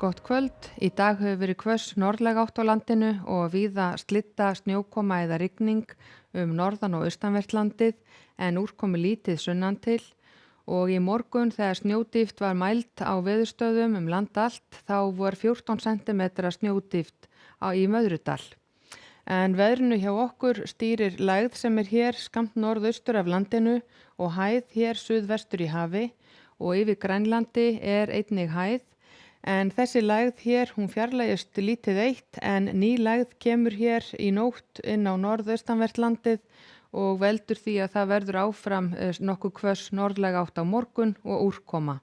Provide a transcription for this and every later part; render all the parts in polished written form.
Gott kvöld. Í dag hefur verið hvöss norðlæg átt á landinu og víða slydda, snjókoma eða rigning norðan og austanvert landið en úrkomi lítið sunnan til og í morgun þegar snjódýpt var mæld á veðurstöðum land allt þá var 14 cm snjódýpt í Möðrudal. En veðrinu hjá okkur stýrir lægð sem hér skammt norðaustur af landinu og hæð hér suðvestur í hafi og yfir Grænlandi einnig hæð. En þessi lægð hér, hún fjarlægist lítið eitt en ný lægð kemur hér í nótt inn á norðaustanvert landið og veldur því að það verður áfram nokkuð hvöss norðlæg átt á morgun og úrkoma.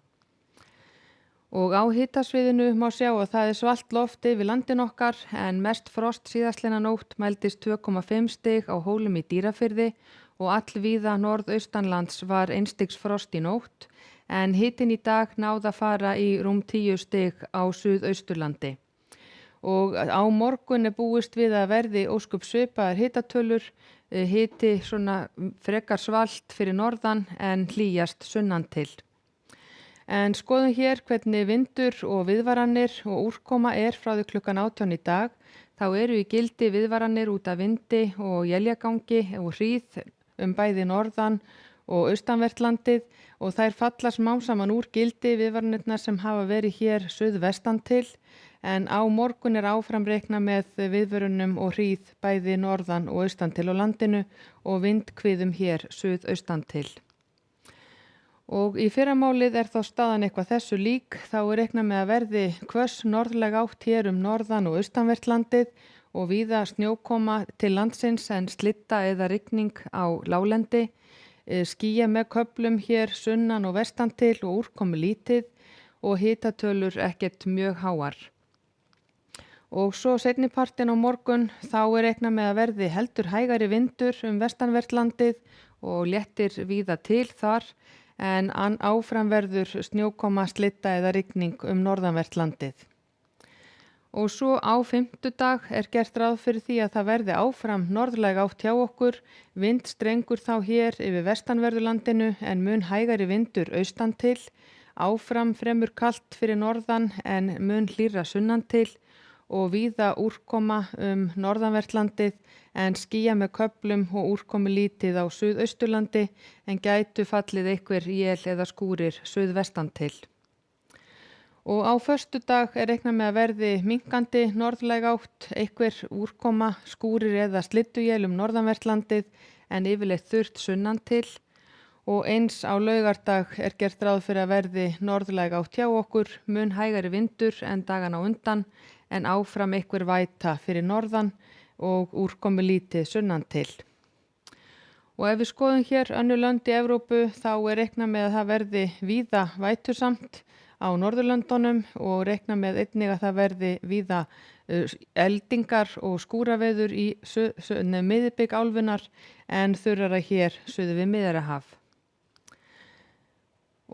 Og á hitasviðinu má sjá að það svalt loft yfir landin okkar en mest frost síðastliðna nótt mældist 2,5 stig á Hólum í Dýrafirði og allvíða norðaustanlands var 1 stigs frost í nótt. En hitinn í dag náði að fara í rúm 10 stig á Suðausturlandi. Og á morgun búist við að verði ósköp svipaðar hitatölur, hiti svona frekar svalt fyrir norðan en hlýjast sunnan til. En skoðum hér hvernig vindur og viðvaranir og úrkoma frá því klukkan 18 í dag. Þá eru í gildi viðvaranir út af vindi og éljagangi og hríð bæði norðan og austanvert landið og þær falla smám saman úr gildi viðvaranirnar sem hafa verið hér suðvestan til en á morgun áfram reikna með viðvörunum og hríð bæði norðan og austan til á landinu og vindhviðum hér suðaustan til. Og í fyrramálið þá staðan eitthvað þessu lík, þá reikna með að verði hvöss norðlæg átt hér norðan og austanvert landið og víða snjókoma til landsins en slydda eða rigning á láglendi. Skýja með köflum hér sunnan og vestan til og úrkomi lítið og hitatölur ekkert mjög háar. Og svo seinnipartinn á morgun þá reiknað með að verði heldur hægari vindur vestanvert landið og léttir víða til þar en áfram verður snjókoma, slydda eða rigning norðanvert landið. Og svo á fimmtudag gert ráð fyrir því að það verði áfram norðlæg átt hjá okkur, vindstrengur þá hér yfir vestanverðurlandinu en mun hægari vindur austan til, áfram fremur kalt fyrir norðan en mun hlýrra sunnan til og víða úrkoma norðanvert landið en skýja með köflum og úrkomi lítið á Suðausturlandi en gætu fallið einhver él eða skúrir suðvestan til. Og á föstudag reiknað með að verði minnkandi norðlæg átt, einhver úrkoma, skúrir eða slydduél norðanvert landið en yfirleitt þurrt sunnan til og eins á laugardag gert ráð fyrir að verði norðlæg átt hjá okkur, mun hægari vindur en dagan á undan en áfram einhver væta fyrir norðan og úrkomi lítið sunnan til. Og ef við skoðum hér önnur lönd í Evrópu þá reiknað með að það verði víða vætusamt á Norðurlöndunum og reikna með einnig að það verði víða eldingar og skúraveður í miðbik álfunnar en þurrara hér suður við Miðjarðarhaf.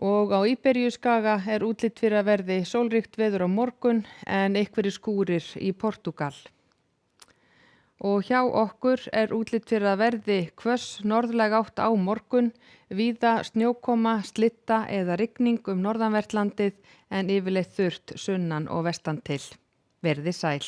Og á Íberíuskaga útlit fyrir að verði sólríkt veður á morgun en einhverjir skúrir í Portúgal. Og hjá okkur útlit fyrir að verði hvöss norðlæg átt á morgun, víða snjókoma, slydda eða rigning norðanvert landið en yfirleitt þurrt sunnan og vestan til. Verði sæl.